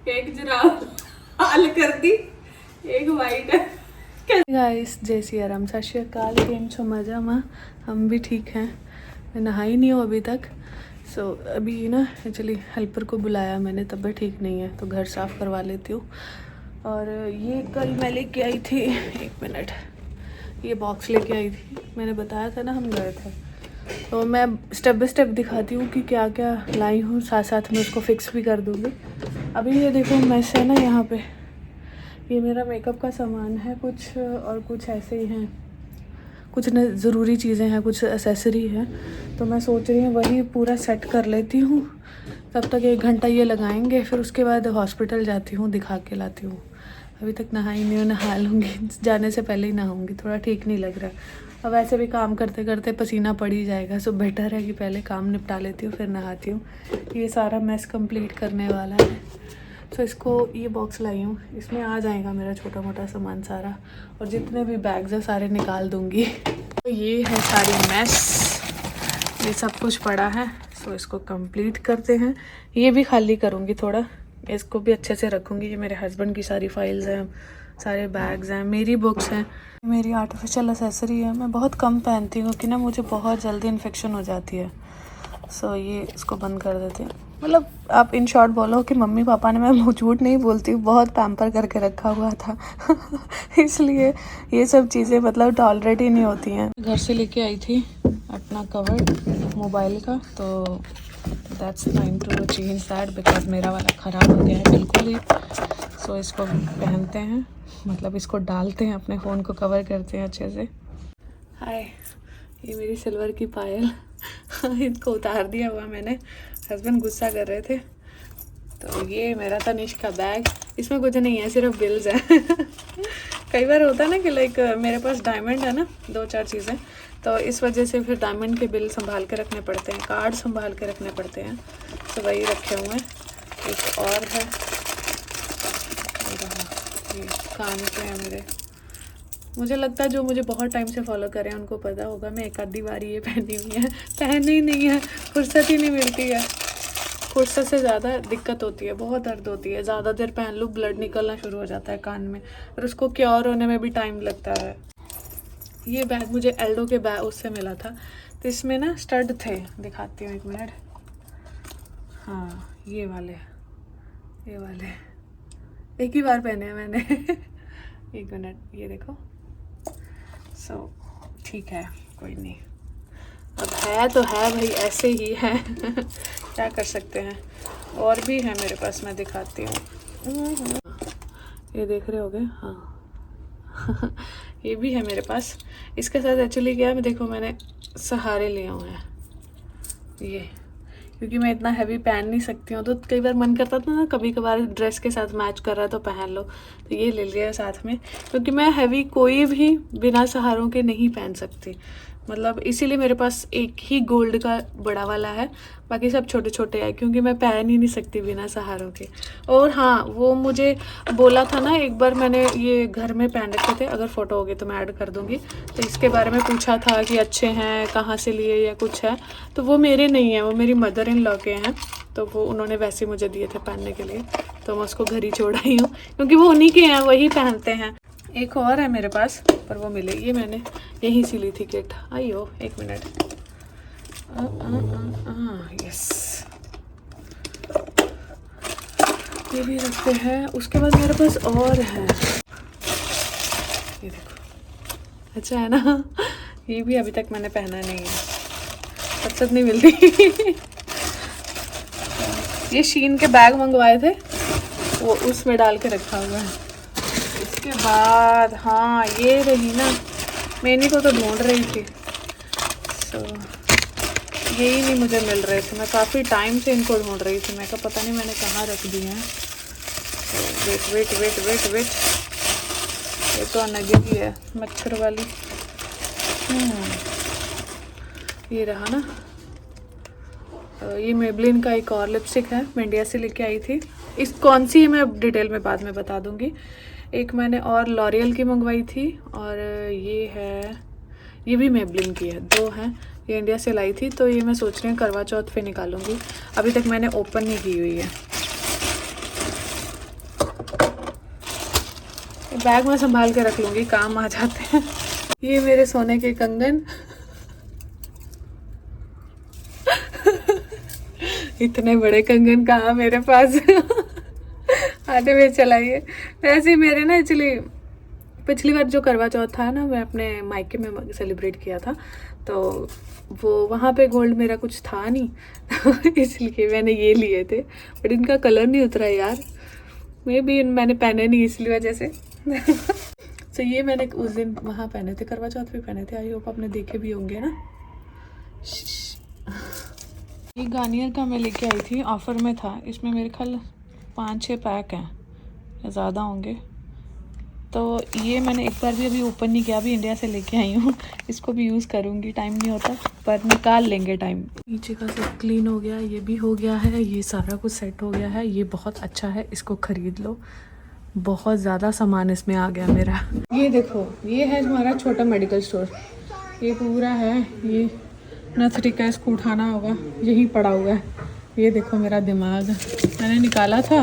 एक जिराफ हाल कर दी, एक वाइट है। गाइस जय सिया राम, सत श्री अकाल, केम छो मजा में? हम भी ठीक हैं। मैं नहाई नहीं हूँ अभी तक। अभी ना एक्चुअली हेल्पर को बुलाया मैंने, तबीयत ठीक नहीं है तो घर साफ़ करवा लेती हूँ। और ये कल मैं लेके आई थी, एक मिनट, ये बॉक्स लेके आई थी, मैंने बताया था ना हम गए थे। तो मैं स्टेप बाय स्टेप दिखाती हूँ कि क्या क्या लाई हूँ, साथ साथ में उसको फिक्स भी कर दूँगी। अभी ये देखो मैस है ना यहाँ पे, ये मेरा मेकअप का सामान है कुछ, और कुछ ऐसे ही हैं, कुछ न ज़रूरी चीज़ें हैं, कुछ एसेसरी हैं। तो मैं सोच रही हूँ वही पूरा सेट कर लेती हूँ, तब तक 1 घंटा ये लगाएंगे, फिर उसके बाद हॉस्पिटल जाती हूँ, दिखा के लाती हूँ। अभी तक नहाई नहीं हूँ, नहा लूँगी, जाने से पहले ही नहाऊँगी, थोड़ा ठीक नहीं लग रहा। अब वैसे भी काम करते करते पसीना पड़ ही जाएगा, सो बेटर है कि पहले काम निपटा लेती हूँ फिर नहाती हूँ। ये सारा मैस कंप्लीट करने वाला है। तो इसको, ये बॉक्स लाई हूँ, इसमें आ जाएगा मेरा छोटा मोटा सामान सारा, और जितने भी बैग्स हैं सारे निकाल दूँगी। तो ये है सारी मैस, ये सब कुछ पड़ा है। सो इसको कंप्लीट करते हैं। ये भी खाली करूँगी थोड़ा, इसको भी अच्छे से रखूँगी। ये मेरे हस्बैंड की सारी फाइल्स हैं, सारे बैग्स हैं, मेरी बुक्स हैं, मेरी आर्टिफिशियल एसेसरी है। मैं बहुत कम पहनती हूँ कि ना मुझे बहुत जल्दी इन्फेक्शन हो जाती है। सो ये इसको बंद कर देते हैं। मतलब आप इन शॉर्ट बोलो कि मम्मी पापा ने, मैं झूठ नहीं बोलती हूँ, बहुत पैम्पर करके रखा हुआ था इसलिए ये सब चीज़ें मतलब टॉलरेट ही नहीं होती हैं। घर से लेके आई थी अपना कवर मोबाइल का, तो that's time to change that, because मेरा वाला ख़राब हो गया है बिल्कुल ही। सो इसको पहनते हैं, मतलब इसको डालते हैं, अपने फ़ोन को कवर करते हैं अच्छे से। हाय, ये मेरी सिल्वर की पायल इनको उतार दिया हुआ मैंने, हस्बैंड गुस्सा कर रहे थे। तो ये मेरा तनिष्क का बैग, इसमें कुछ नहीं है, सिर्फ बिल्स हैं कई बार होता है ना कि लाइक मेरे पास डायमंड है ना 2-4 चीज़ें, तो इस वजह से फिर डायमंड के बिल संभाल के रखने पड़ते हैं, कार्ड संभाल के रखने पड़ते हैं। तो वही रखे हुए हैं। एक और है, ये कान के हैं मेरे। मुझे लगता है जो मुझे बहुत टाइम से फॉलो करें उनको पता होगा, मैं एक आधी बार ये पहनी हुई है, पहनी ही नहीं है, फुर्सत ही नहीं मिलती है। फुर्सत से ज़्यादा दिक्कत होती है, बहुत दर्द होती है, ज़्यादा देर पहन लूँ ब्लड निकलना शुरू हो जाता है कान में, और उसको क्योर होने में भी टाइम लगता है। ये बैग मुझे एल्डो के बैग उससे मिला था, तो इसमें ना स्टड थे, दिखाती हूँ 1 मिनट। हाँ ये वाले एक ही बार पहने हैं मैंने 1 मिनट, ये देखो। सो ठीक है, कोई नहीं, अब है तो है भाई, ऐसे ही है क्या कर सकते हैं। और भी है मेरे पास, मैं दिखाती हूँ। ये देख रहे होगे, हाँ ये भी है मेरे पास। इसके साथ एक्चुअली क्या है, मैं देखो मैंने सहारे लिए हुए हैं ये, क्योंकि मैं इतना हैवी पहन नहीं सकती हूँ, तो कई बार मन करता था ना कभी कभार ड्रेस के साथ मैच कर रहा है तो पहन लो, तो ये ले लिया साथ में, क्योंकि मैं हैवी कोई भी बिना सहारों के नहीं पहन सकती। मतलब इसीलिए मेरे पास एक ही गोल्ड का बड़ा वाला है, बाकी सब छोटे छोटे हैं, क्योंकि मैं पहन ही नहीं सकती बिना सहारों के। और हाँ, वो मुझे बोला था ना एक बार, मैंने ये घर में पहन रखे थे, अगर फ़ोटो होगी तो मैं ऐड कर दूँगी। तो इसके बारे में पूछा था कि अच्छे हैं, कहाँ से लिए या कुछ है, तो वो मेरे नहीं हैं, वो मेरी मदर इन लॉ के हैं, तो वो उन्होंने वैसे मुझे दिए थे पहनने के लिए, तो मैं उसको घर ही छोड़ आई हूँ, क्योंकि वो उन्हीं के हैं, वही पहनते हैं। एक और है मेरे पास, पर वो मिले, ये मैंने यहीं से ली थी किट। आइयो 1 मिनट, यस, ये भी रखते हैं। उसके बाद मेरे पास और है, ये देखो, अच्छा है ना ये भी अभी तक मैंने पहना नहीं है, फुर्सत नहीं मिलती ये शीन के बैग मंगवाए थे, वो उसमें डाल के रखा हुआ है। इसके बाद हाँ, ये रही ना, मैं इन्हीं को तो ढूंढ रही थी, सो यही नहीं मुझे मिल रहे थे, मैं काफ़ी टाइम से इनको ढूंढ रही थी, मैं कहा पता नहीं मैंने कहाँ रख दिए हैं। वेट, ये तो अनगी है, मच्छर वाली। ये रहा ना, ये मेबलिन का एक और लिपस्टिक है, मैं इंडिया से लेके आई थी। इस कौन सी है मैं डिटेल में बाद में बता दूंगी। एक मैंने और लॉरियल की मंगवाई थी, और ये है, ये भी मेबलिन की है, 2 हैं, ये इंडिया से लाई थी। तो ये मैं सोच रही हूँ करवा चौथ पे निकालूंगी, अभी तक मैंने ओपन नहीं की हुई है। बैग में संभाल के रख लूँगी, काम आ जाते हैं। ये मेरे सोने के कंगन इतने बड़े कंगन कहाँ मेरे पास आधे में चलाइए। वैसे ही मेरे ना एक्चुअली पिछली बार जो करवा चौथ था ना, मैं अपने मायके में सेलिब्रेट किया था, तो वो वहाँ पे गोल्ड मेरा कुछ था नहीं इसलिए मैंने ये लिए थे, बट इनका कलर नहीं उतरा यार, मे बी मैंने पहने नहीं इसलिए वजह से तो ये मैंने उस दिन वहाँ पहने थे, करवा चौथ पे पहने थे। आई होप आपने देखे भी होंगे ना। ये गार्नियर का मैं लेके आई थी, ऑफ़र में था। इसमें मेरे ख्याल 5-6 पैक हैं या ज़्यादा होंगे। तो ये मैंने एक बार भी अभी ओपन नहीं किया, अभी इंडिया से लेके आई हूँ। इसको भी यूज़ करूँगी, टाइम नहीं होता पर निकाल लेंगे टाइम। नीचे का सब क्लीन हो गया, ये भी हो गया है, ये सारा कुछ सेट हो गया है। ये बहुत अच्छा है, इसको ख़रीद लो। बहुत ज़्यादा सामान इसमें आ गया मेरा। ये देखो, ये है हमारा छोटा मेडिकल स्टोर। ये पूरा है, ये नथरी का, इसको उठाना होगा, यहीं पड़ा हुआ है। ये देखो मेरा दिमाग, मैंने निकाला था,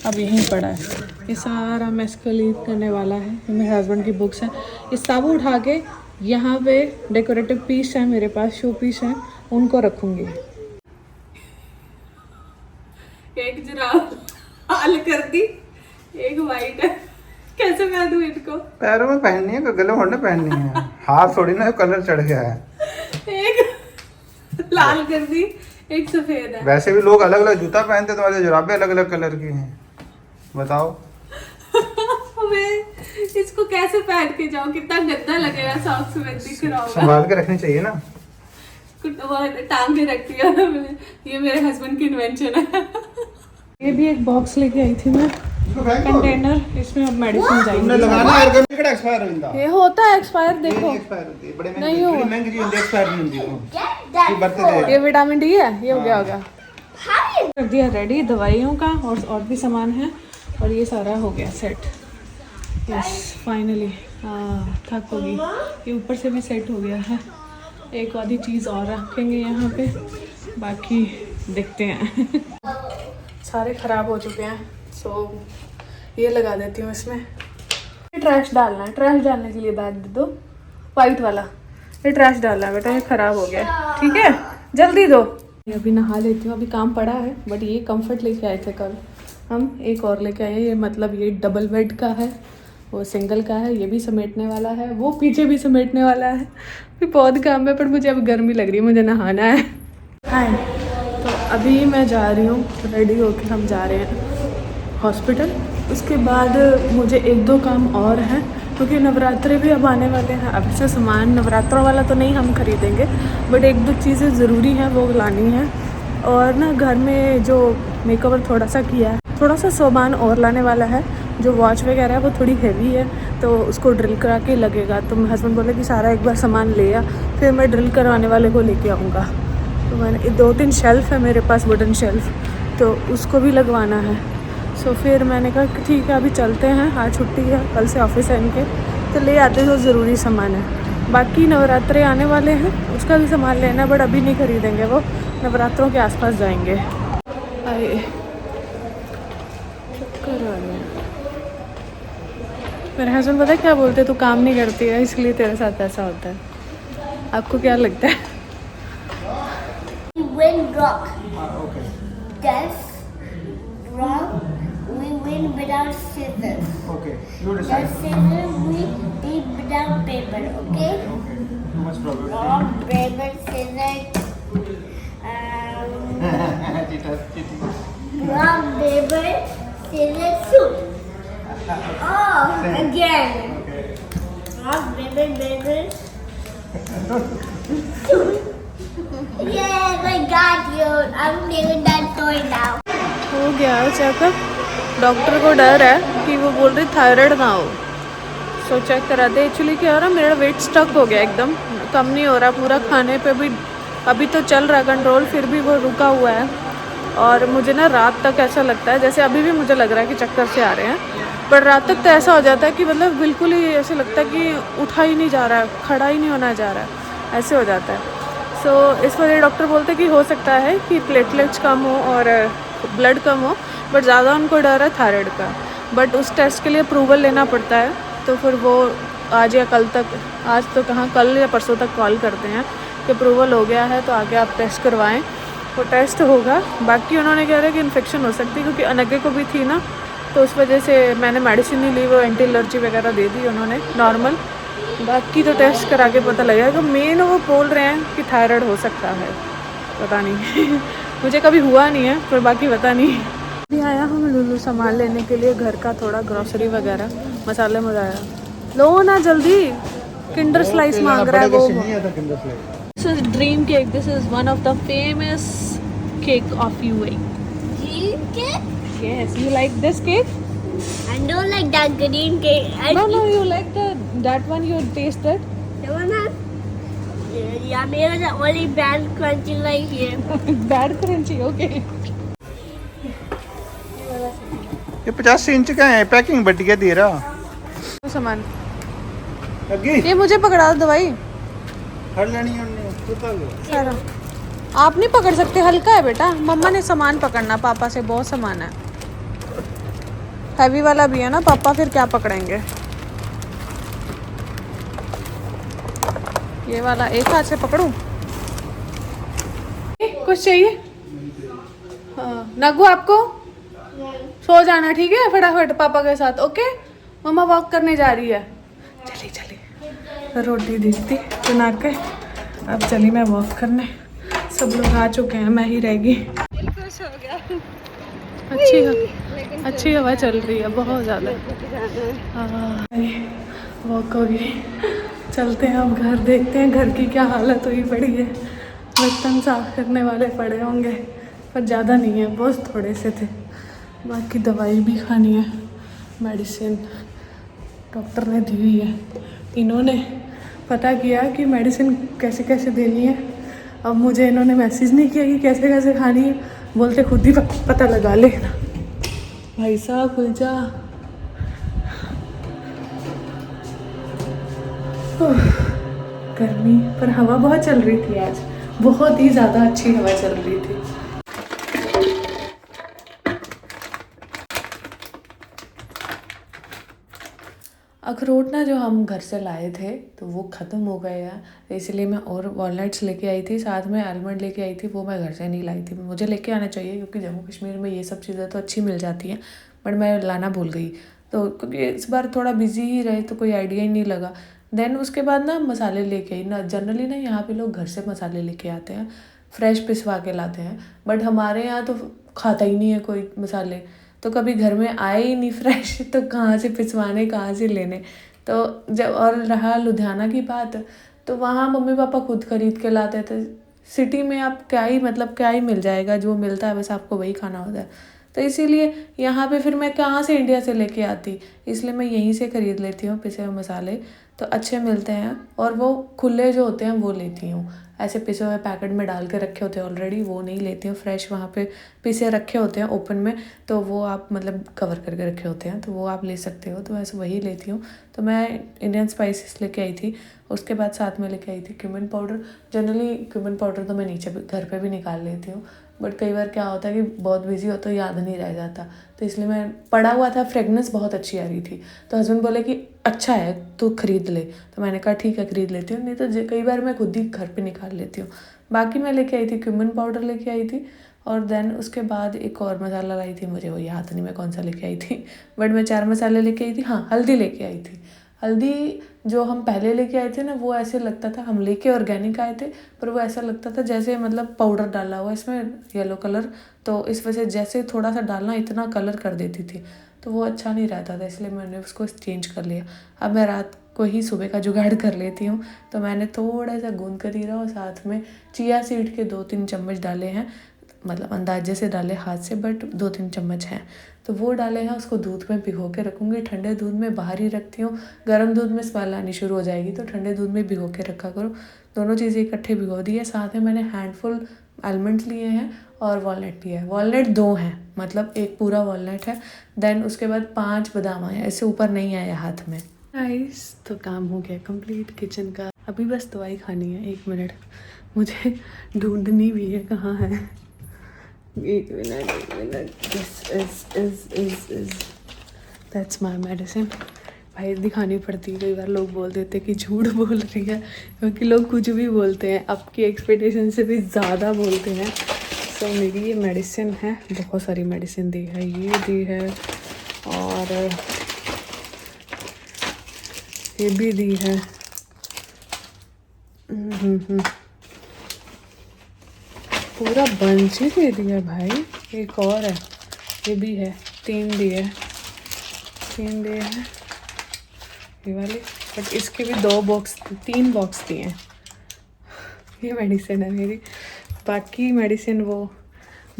अब यहीं पड़ा है। ये सारा मैं इसको लीव करने वाला है। ये मेरे हस्बैंड की बुक्स हैं। ये सब उठा के यहाँ पे डेकोरेटिव पीस है मेरे पास, शो पीस हैं, उनको रखूँगी। एक जुराब हाल कर दी, एक वाइट है, कैसे पहनूं इनको? पैरों में पहननी है, गले में पहननी है, हाथ थोड़ी ना कलर चढ़ गया है। एक लाल कर दी, एक सफेद है। वैसे भी लोग अलग अलग जूता पहनते, तुम्हारे जुराबे अलग अलग कलर की हैं, बताओ। मैं इसको कैसे पहन के जाऊं? कितना गंदा लगेगा, सॉक्स में दिख रहा होगा। संभाल के रखनी चाहिए ना, टांग के रखती है। ये मेरे हस्बैंड की इन्वेंशन है। ये भी एक बॉक्स लेके आई थी मैं, कंटेनर, इसमें अब मेडिसिन जाएंगे। लगाना है, एयर एक्सपायर होता ये होता है एक्सपायर, देखो एक्सपायर होती है, बड़े नहीं हो, महंगी जी होती है, एक्सपायर नहीं होती वो बरते। ये विटामिन डी है, ये हो गया होगा। कर दिया रेडी दवाइयों का, और भी सामान है, और ये सारा हो गया सेट। यस फाइनली, थक होगी। ये ऊपर से भी सेट हो गया है। एक आधी चीज़ और रखेंगे यहाँ पे, बाकी देखते हैं। सारे ख़राब हो चुके हैं, सो ये लगा देती हूँ इसमें। ट्रैश डालना है, ट्रैश डालने के लिए बैग दे दो, वाइट वाला। ये ट्रैश डालना है बेटा, ये ख़राब हो गया है, ठीक है, जल्दी दो। अभी नहा लेती हूँ, अभी काम पड़ा है, बट ये कंफर्ट लेके आए थे कल हम, एक और लेके आए हैं। ये मतलब ये डबल बेड का है, वो सिंगल का है। ये भी समेटने वाला है, वो पीछे भी समेटने वाला है। फिर बहुत काम है, पर मुझे अब गर्मी लग रही है, मुझे नहाना है। हाय, तो अभी मैं जा रही हूँ, रेडी होकर हम जा रहे हैं हॉस्पिटल। उसके बाद मुझे 1-2 काम और हैं, क्योंकि नवरात्रे भी अब आने वाले हैं। अब से सामान नवरात्रों वाला तो नहीं हम खरीदेंगे, बट 1-2 चीज़ें ज़रूरी हैं, वो लानी है। और ना घर में जो मेकओवर थोड़ा सा किया है, थोड़ा सा सामान और लाने वाला है। जो वॉच वगैरह है वो थोड़ी हैवी है, तो उसको ड्रिल करा के लगेगा। तो मेरे हस्बैंड बोले कि सारा एक बार सामान ले आ, फिर मैं ड्रिल करवाने वाले को लेके आऊँगा। तो मैंने 2-3 शेल्फ़ है मेरे पास, वुडन शेल्फ़, तो उसको भी लगवाना है। सो फिर मैंने कहा कि ठीक है, अभी चलते हैं, आज छुट्टी है, कल से ऑफिस है इनके, तो ले आते जो ज़रूरी सामान है। बाकी नवरात्रे आने वाले हैं, उसका भी सामान लेना है, बट अभी नहीं खरीदेंगे, वो नवरात्रों के आसपास जाएंगे। आइए, चक्कर आ गया। मेरे हस्बैंड पता है क्या बोलते, तू काम नहीं करती है इसलिए तेरे साथ ऐसा होता है। आपको क्या लगता है? Win rock. Death, rock, we win without scissors. Okay, you The decide. scissors we beat without paper, okay? Too much problem. Rock, paper, scissors. Cheating. Rock, paper, scissors, shoot. Oh, again. Rock, paper, scissors. Shoot. Yes, I got you. I'm doing that toy now. हो गया checkup. Doctor को डर है कि वो बोल रही thyroid ना हो, सो चेक कराते। एक्चुअली क्या हो रहा, मेरा वेट स्टक हो गया, एकदम कम नहीं हो रहा पूरा। खाने पे भी अभी तो चल रहा कंट्रोल, फिर भी वो रुका हुआ है। और मुझे ना रात तक ऐसा लगता है, जैसे अभी भी मुझे लग रहा है कि चक्कर से आ रहे हैं, पर रात तक तो ऐसा हो जाता है कि मतलब बिल्कुल ही ऐसे लगता है कि उठा ही नहीं जा रहा है, खड़ा ही नहीं होना जा रहा है, ऐसे हो जाता है। सो इस वजह डॉक्टर बोलते हैं कि हो सकता है कि प्लेटलेट्स कम हो और ब्लड कम हो, बट ज़्यादा उनको डर है थायराइड का। बट उस टेस्ट के लिए अप्रूवल लेना पड़ता है, तो फिर वो आज या कल तक, आज तो कहाँ, कल या परसों तक कॉल करते हैं कि अप्रूवल हो गया है तो आगे आप टेस्ट करवाएं, वो टेस्ट होगा। बाकी उन्होंने कह रहा है कि इन्फेक्शन हो सकती है, क्योंकि अनगे को भी थी ना, तो उस वजह से मैंने मेडिसिन नहीं ली, वो एंटी एलर्जी वगैरह दे दी उन्होंने नॉर्मल। बाकी तो टेस्ट करा के पता लगेगा। मेन वो बोल रहे हैं कि थायराइड हो सकता है, पता नहीं मुझे कभी हुआ नहीं है, पर बाकी पता नहीं। अभी आया हम लुलु सामान लेने के लिए, घर का थोड़ा ग्रॉसरी वगैरह, मसाले मजाया। लो ना जल्दी, किंडर स्लाइस मांग रहा है वो। This is dream cake, this is one of the famous cake of UAE. Green cake? Yes, you like this cake? I don't like that green cake. No, you like that one you tasted? The one that... Yeah, maybe the only bad crunchy like here. Bad crunchy, okay. ये 85 inch का है, packing बढ़िया दे रहा। सामान लगी ये मुझे पकड़ा दो दवाई हर लेनी है उन्हें सारा। आप नहीं पकड़ सकते, हल्का है बेटा। मम्मा ने सामान पकड़ना, पापा से बहुत सामान है, हैवी वाला भी है ना, पापा फिर क्या पकड़ेंगे। ये वाला एक हाथ से पकड़ूं? कुछ चाहिए? हाँ नगु, आपको सो जाना, ठीक है, फटाफट पापा के साथ। ओके, मम्मा वॉक करने जा रही है। चली चली, रोटी दी थी बना के, अब चली मैं वॉक करने। सब लोग आ चुके हैं, मैं ही रह गई। खुश हो गया। अच्छी हवा चल रही है बहुत ज़्यादा। वॉक हो गई, चलते हैं अब घर, देखते हैं घर की क्या हालत हुई पड़ी है। बर्तन साफ करने वाले पड़े होंगे, पर ज़्यादा नहीं है, बहुत थोड़े से थे। बाकी दवाई भी खानी है, मेडिसिन डॉक्टर ने दी हुई है। इन्होंने पता किया कि मेडिसिन कैसे कैसे देनी है। अब मुझे इन्होंने मैसेज नहीं किया कि कैसे कैसे खानी है, बोलते खुद ही पता लगा लेना। भाई साहब खुल जा। गर्मी, पर हवा बहुत चल रही थी आज, बहुत ही ज़्यादा अच्छी हवा चल रही थी। अखरोट ना जो हम घर से लाए थे तो वो ख़त्म हो गए हैं, इसलिए मैं और वॉलनट्स लेके आई थी, साथ में आलमंड लेके आई थी। वो मैं घर से नहीं लाई थी, मुझे लेके आना चाहिए क्योंकि जम्मू कश्मीर में ये सब चीज़ें तो अच्छी मिल जाती हैं, बट मैं लाना भूल गई। तो क्योंकि इस बार थोड़ा बिजी ही रहे तो कोई आइडिया ही नहीं लगा। देन उसके बाद ना मसाले लेके आई ना, जनरली ना यहाँ पे लोग घर से मसाले लेके आते हैं, फ्रेश पिसवा के लाते हैं, बट हमारे यहाँ तो खाता ही नहीं है कोई मसाले, तो कभी घर में आए ही नहीं फ्रेश, तो कहाँ से पिसवाने, कहाँ से लेने। तो जब और रहा लुधियाना की बात, तो वहाँ मम्मी पापा खुद खरीद के लाते थे। सिटी में आप क्या ही मतलब क्या ही मिल जाएगा, जो मिलता है बस आपको वही खाना होता है। तो इसीलिए यहाँ पे फिर मैं कहाँ से इंडिया से लेके आती, इसलिए मैं यहीं से ख़रीद लेती हूँ पिसे हुए मसाले, तो अच्छे मिलते हैं। और वो खुले जो होते हैं वो लेती हूँ, ऐसे पिसे हुए पैकेट में डाल के रखे होते हैं ऑलरेडी, वो नहीं लेती हूँ। फ्रेश वहाँ पे पिसे रखे होते हैं ओपन में, तो वो आप मतलब कवर करके रखे होते हैं, तो वो आप ले सकते हो, तो वैसे वही लेती हूँ। तो मैं इंडियन स्पाइसेस लेके आई थी, उसके बाद साथ में लेके आई थी cumin powder. Generally cumin powder तो मैं नीचे घर पे भी निकाल लेती हूँ, बट कई बार क्या होता है कि बहुत बिजी हो तो याद नहीं रह जाता, तो इसलिए मैं पड़ा हुआ था। फ्रेगनेंस बहुत अच्छी आ रही थी, तो हस्बैंड बोले कि अच्छा है तो ख़रीद ले, तो मैंने कहा ठीक है ख़रीद लेती हूँ, नहीं तो कई बार मैं खुद ही घर पे निकाल लेती हूँ। बाकी मैं लेके आई थी क्यूमिन पाउडर लेके आई थी, और देन उसके बाद एक और मसाला लाई थी, मुझे वो याद नहीं मैं कौन सा लेके आई थी, बट मैं 4 मसाले लेके आई थी। हाँ, हल्दी लेके आई थी। हल्दी जो हम पहले लेके आए थे ना, वो ऐसे लगता था, हम लेके ऑर्गेनिक आए थे, पर वो ऐसा लगता था जैसे मतलब पाउडर डाला हुआ इसमें, येलो कलर, तो इस वजह से जैसे थोड़ा सा डालना इतना कलर कर देती थी, तो वो अच्छा नहीं रहता था, इसलिए मैंने उसको चेंज कर लिया। अब मैं रात को ही सुबह का जुगाड़ कर लेती हूँ, तो मैंने थोड़ा सा गूंद कर ही रहा, और साथ में चिया सीड के 2-3 चम्मच डाले हैं, मतलब अंदाजे से डाले हाथ से, बट 2-3 चम्मच हैं, तो वो डाले हैं। उसको दूध में भिगो के रखूँगी, ठंडे दूध में बाहर ही रखती हूँ, गर्म दूध में स्मेल आनी शुरू हो जाएगी, तो ठंडे दूध में भिगो के रखा करो। दोनों चीज़ें इकट्ठे भिगो दी है। साथ में मैंने हैंडफुल आलमंड लिए हैं और वॉलनट लिया है। वॉलनट 2 हैं, मतलब एक पूरा वॉलनट है, देन उसके बाद 5 बादाम आए, ऐसे ऊपर नहीं आया हाथ में। गाइस, तो काम हो गया कंप्लीट किचन का, अभी बस दवाई खानी है। 1 मिनट, मुझे ढूंढनी भी है कहाँ है। 1 minute, this is that's my medicine. भाई दिखानी पड़ती है, कई बार लोग बोल देते कि झूठ बोल रही है, क्योंकि लोग कुछ भी बोलते हैं, आपकी एक्सपेक्टेशन से भी ज़्यादा बोलते हैं। सो मेरी ये मेडिसिन है, बहुत सारी मेडिसिन दी है, ये दी है और ये भी दी है। पूरा बंच ही दे दिया भाई। एक और है, ये भी है, 3 दिए हैं ये वाले, बट इसके भी 3 बॉक्स दिए हैं। ये मेडिसिन है मेरी। बाकी मेडिसिन वो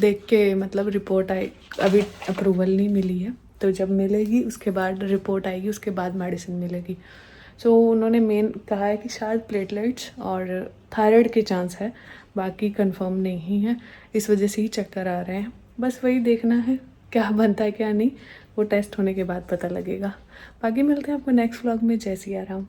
देख के मतलब रिपोर्ट आई, अभी अप्रूवल नहीं मिली है, तो जब मिलेगी उसके बाद रिपोर्ट आएगी, उसके बाद मेडिसिन मिलेगी। सो उन्होंने मेन कहा है कि शायद प्लेटलेट्स और थायराइड के चांस है, बाकी कंफर्म नहीं है, इस वजह से ही चक्कर आ रहे हैं। बस वही देखना है क्या बनता है क्या नहीं, वो टेस्ट होने के बाद पता लगेगा। बाकी मिलते हैं आपको नेक्स्ट व्लॉग में। जय सिया राम।